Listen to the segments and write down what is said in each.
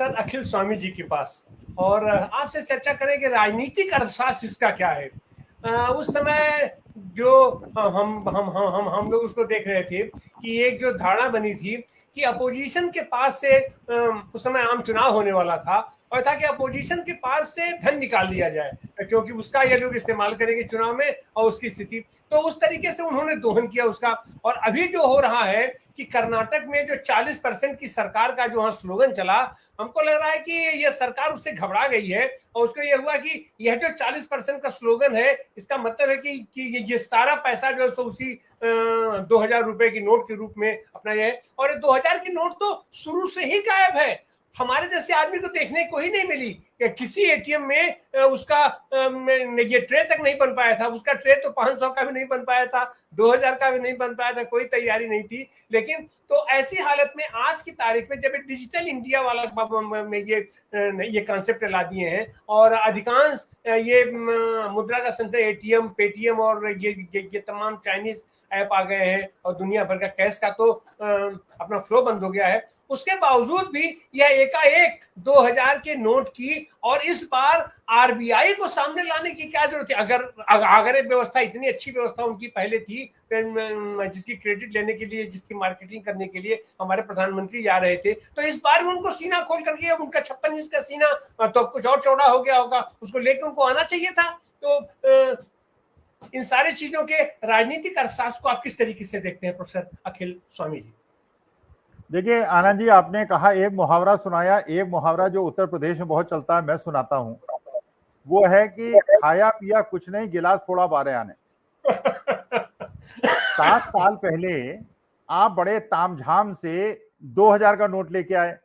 Professor अखिल स्वामी जी के पास और आपसे चर्चा करेंगे राजनीतिक अर्थशास्त्र इसका क्या है। उस समय जो हम लोग उसको देख रहे थे कि एक जो धारणा बनी थी कि अपोजिशन के पास से उस समय आम चुनाव होने वाला था और था कि अपोजिशन के पास से धन निकाल लिया जाए क्योंकि उसका ये लोग इस्तेमाल करेंगे चुनाव में और उसकी स्थिति, तो उस तरीके से उन्होंने दोहन किया उसका। और अभी जो हो रहा है कि कर्नाटक में जो 40% की सरकार का जो स्लोगन चला, हमको लग रहा है कि यह सरकार उससे घबरा गई है और उसको यह हुआ कि यह जो 40% का स्लोगन है इसका मतलब है कि ये सारा पैसा जो है सो उसी 2000 रुपए की नोट के रूप में अपना ये है। और 2000 की नोट तो शुरू से ही गायब है, हमारे जैसे आदमी को देखने को ही नहीं मिली कि किसी एटीएम में उसका ये ट्रे तक नहीं बन पाया था, उसका ट्रे तो 500 का भी नहीं बन पाया था, 2000 का भी नहीं बन पाया था, कोई तैयारी नहीं थी। लेकिन तो ऐसी हालत में आज की तारीख में जब डिजिटल इंडिया वाला में ये कॉन्सेप्ट ला दिए हैं और अधिकांश ये मुद्रा का संचय एटीएम, पेटीएम और ये तमाम चाइनीज ऐप आ गए हैं और दुनिया भर का कैश का तो अपना फ्लो बंद हो गया है, उसके बावजूद भी यह एकाएक 2000 के नोट की और इस बार आरबीआई को सामने लाने की क्या जरूरत है। अगर व्यवस्था इतनी अच्छी व्यवस्था उनकी पहले थी जिसकी क्रेडिट लेने के लिए, जिसकी मार्केटिंग करने के लिए हमारे प्रधानमंत्री जा रहे थे, तो इस बार भी उनको सीना खोल करके उनका 56 इंच का सीना तो कुछ और चौड़ा हो गया होगा, उसको लेकर उनको आना चाहिए था। तो इन सारी चीजों के राजनीतिक अर्थशास्त्र को आप किस तरीके से देखते हैं प्रोफेसर अखिल स्वामी जी? देखिए आनंद जी, आपने कहा एक मुहावरा सुनाया, एक मुहावरा जो उत्तर प्रदेश में बहुत चलता है मैं सुनाता हूं, वो है कि खाया पिया कुछ नहीं, गिलास फोड़ा बारे आने। 7 साल पहले आप बड़े तामझाम से 2000 का नोट लेके आए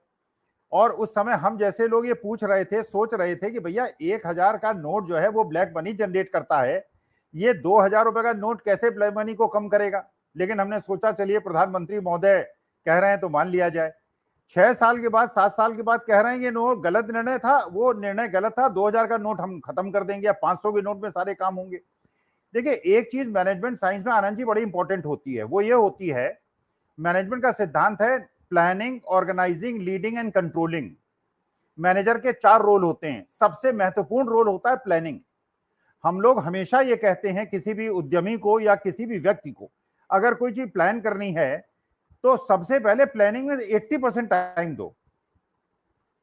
और उस समय हम जैसे लोग ये पूछ रहे थे, सोच रहे थे कि भैया 1000 का नोट जो है वो ब्लैक मनी जनरेट करता है, ये 2000 रुपए का नोट कैसे ब्लैक मनी को कम करेगा। लेकिन हमने सोचा चलिए प्रधानमंत्री महोदय कह रहे हैं तो मान लिया जाए। 6 साल के बाद, 7 साल के बाद कह रहे हैं कि नो गलत निर्णय था, वो निर्णय गलत था, 2000 का नोट हम खत्म कर देंगे, या 500 के नोट में सारे काम होंगे। देखिए एक चीज मैनेजमेंट साइंस में आनंद जी बड़ी इंपॉर्टेंट होती है, वो ये होती है, मैनेजमेंट का सिद्धांत है planning, organising, leading and controlling. Manager के 4 रोल होते हैं, सबसे महत्वपूर्ण रोल होता है प्लानिंग। हम लोग हमेशा ये कहते हैं किसी भी उद्यमी को या किसी भी व्यक्ति को अगर कोई चीज प्लान करनी है तो सबसे पहले प्लानिंग में 80% टाइम दो,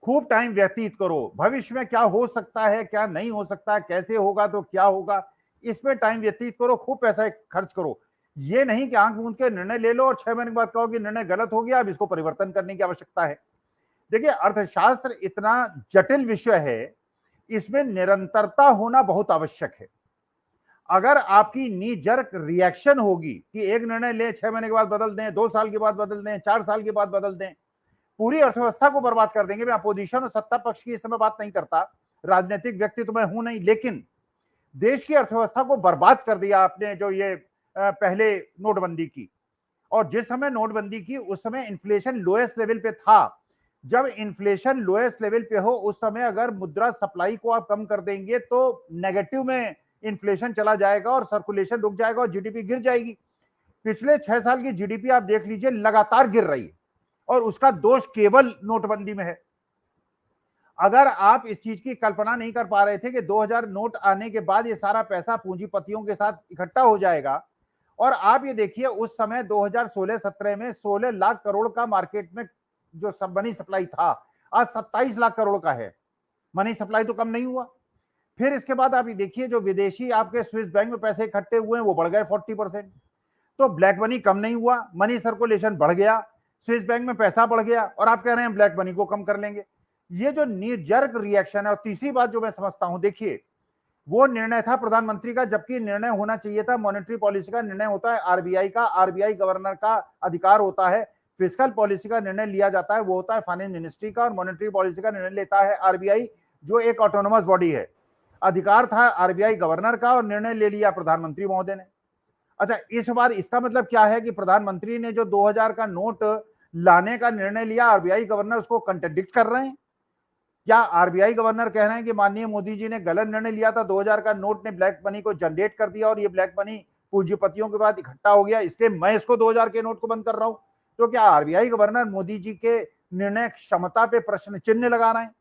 खूब टाइम व्यतीत करो, भविष्य में क्या हो सकता है, क्या नहीं हो सकता है, कैसे होगा तो क्या होगा, इसमें टाइम व्यतीत करो, खूब पैसा खर्च करो। ये नहीं कि आंख मूंद के निर्णय ले लो और 6 महीने के बाद कहो कि निर्णय गलत हो गया, अब इसको परिवर्तन करने की आवश्यकता है। देखिए अर्थशास्त्र इतना जटिल विषय है, इसमें निरंतरता होना बहुत आवश्यक है। अगर आपकी नी जर्क रिएक्शन होगी कि एक निर्णय ले 6 महीने के बाद बदल दें, 2 साल के बाद बदल दें, 4 साल के बाद बदल दें, पूरी अर्थव्यवस्था को बर्बाद कर देंगे। मैं अपोजिशन और सत्ता पक्ष की इस समय बात नहीं करता, राजनीतिक व्यक्ति तो मैं हूं नहीं, लेकिन देश की अर्थव्यवस्था को बर्बाद कर दिया आपने जो ये पहले नोटबंदी की। और जिस समय नोटबंदी की उस समय इन्फ्लेशन लोएस्ट लेवल पे था। जब इन्फ्लेशन लोएस्ट लेवल पे हो उस समय अगर मुद्रा सप्लाई को आप कम कर देंगे तो नेगेटिव में इन्फ्लेशन चला जाएगा और सर्कुलेशन रुक जाएगा और जीडीपी गिर जाएगी। पिछले 6 साल की जीडीपी आप देख लीजिए लगातार गिर रही है और उसका दोष केवल नोटबंदी में है। अगर आप इस चीज की कल्पना नहीं कर पा रहे थे कि 2000 नोट आने के बाद ये सारा पैसा पूंजीपतियों के साथ इकट्ठा हो जाएगा, और आप ये देखिए उस समय 2016-17 में 16 लाख करोड़ का मार्केट में जो सब मनी सप्लाई था, आज 27 लाख करोड़ का है। मनी सप्लाई तो कम नहीं हुआ। फिर इसके बाद आप ये देखिए जो विदेशी आपके स्विस बैंक में पैसे इकट्ठे हुए हैं वो बढ़ गए 40%। तो ब्लैक मनी कम नहीं हुआ, मनी सर्कुलेशन बढ़ गया, स्विस बैंक में पैसा बढ़ गया, और आप कह रहे हैं ब्लैक मनी को कम कर लेंगे। ये जो नी-जर्क रिएक्शन है। और तीसरी बात जो मैं समझता हूं, देखिए वो निर्णय था प्रधानमंत्री का, जबकि निर्णय होना चाहिए था मॉनेटरी पॉलिसी का, निर्णय होता है आरबीआई का, आरबीआई गवर्नर का अधिकार होता है। फिस्कल पॉलिसी का निर्णय लिया जाता है वो होता है फाइनेंस मिनिस्ट्री का, और मॉनेटरी पॉलिसी का निर्णय लेता है आरबीआई, जो एक ऑटोनोमस बॉडी है। अधिकार था आरबीआई गवर्नर का और निर्णय ले लिया प्रधानमंत्री महोदय ने। अच्छा, इस बार इसका मतलब क्या है कि प्रधानमंत्री ने जो 2000 का नोट लाने का निर्णय लिया, आरबीआई गवर्नर उसको कंट्रडिक्ट कर रहे हैं? क्या आरबीआई गवर्नर कह रहे हैं कि माननीय मोदी जी ने गलत निर्णय लिया था, 2000 का नोट ने ब्लैक मनी को जनरेट कर दिया और ये ब्लैक मनी पूंजीपतियों के बाद इकट्ठा हो गया, इसलिए मैं इसको 2000 के नोट को बंद कर रहा हूं? तो क्या आरबीआई गवर्नर मोदी जी के निर्णय क्षमता पे प्रश्न चिन्ह लगा रहे हैं।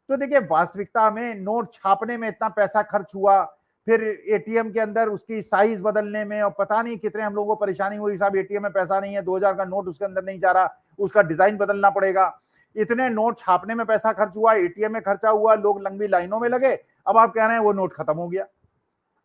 तो देखिए वास्तविकता में नोट छापने में इतना पैसा खर्च हुआ, फिर एटीएम के अंदर उसकी साइज बदलने में, और पता नहीं कितने हम लोगों को परेशानी हुई, साहब एटीएम में पैसा नहीं है, 2000 का नोट उसके अंदर नहीं जा रहा, उसका डिजाइन बदलना पड़ेगा। इतने नोट छापने में पैसा खर्च हुआ, एटीएम में खर्चा हुआ, लोग लंबी लाइनों में लगे, अब आप कह रहे हैं वो नोट खत्म हो गया।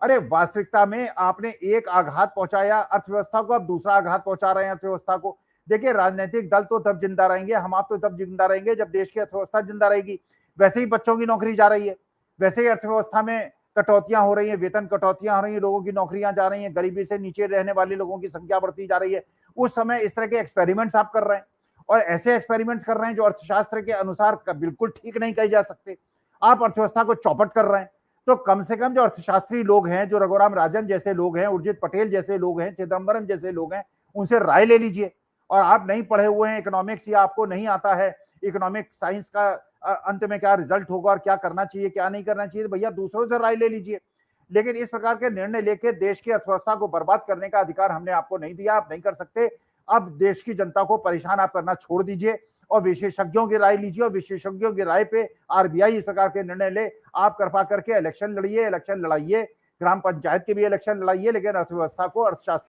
अरे वास्तविकता में आपने एक आघात पहुंचाया अर्थव्यवस्था को, अब दूसरा आघात पहुंचा रहे हैं अर्थव्यवस्था को। देखिए राजनीतिक दल तो तब जिंदा रहेंगे, हम आप तो तब जिंदा रहेंगे जब देश की अर्थव्यवस्था जिंदा रहेगी। वैसे ही बच्चों की नौकरी जा रही है, वैसे ही अर्थव्यवस्था में कटौतियां हो रही हैं, वेतन कटौतियां हो रही हैं, लोगों की नौकरियां जा रही हैं, गरीबी से नीचे रहने वाले लोगों की संख्या बढ़ती जा रही है। उस समय इस तरह के एक्सपेरिमेंट्स आप कर रहे हैं, और ऐसे एक्सपेरिमेंट्स कर रहे हैं जो अर्थशास्त्र के अनुसार बिल्कुल ठीक नहीं कहे जा सकते। आप अर्थव्यवस्था को चौपट कर रहे हैं। तो कम से कम जो अर्थशास्त्री लोग हैं, जो रघुराम राजन जैसे लोग हैं, उर्जित पटेल जैसे लोग हैं, चिदम्बरम जैसे लोग हैं, उनसे राय ले लीजिए। और आप नहीं पढ़े हुए हैं इकोनॉमिक्स, या आपको नहीं आता है इकोनॉमिक साइंस का अंत में क्या रिजल्ट होगा और क्या करना चाहिए क्या नहीं करना चाहिए, तो भैया दूसरों से राय ले लीजिए। लेकिन इस प्रकार के निर्णय लेके देश की अर्थव्यवस्था को बर्बाद करने का अधिकार हमने आपको नहीं दिया, आप नहीं कर सकते। अब देश की जनता को परेशान आप करना छोड़ दीजिए और विशेषज्ञों की राय लीजिए, और विशेषज्ञों की राय पे आरबीआई इस प्रकार के निर्णय ले। आप कृपा करके इलेक्शन लड़िए, इलेक्शन लड़ाइए, ग्राम पंचायत के भी इलेक्शन लड़ाइए, लेकिन अर्थव्यवस्था को, अर्थशास्त्र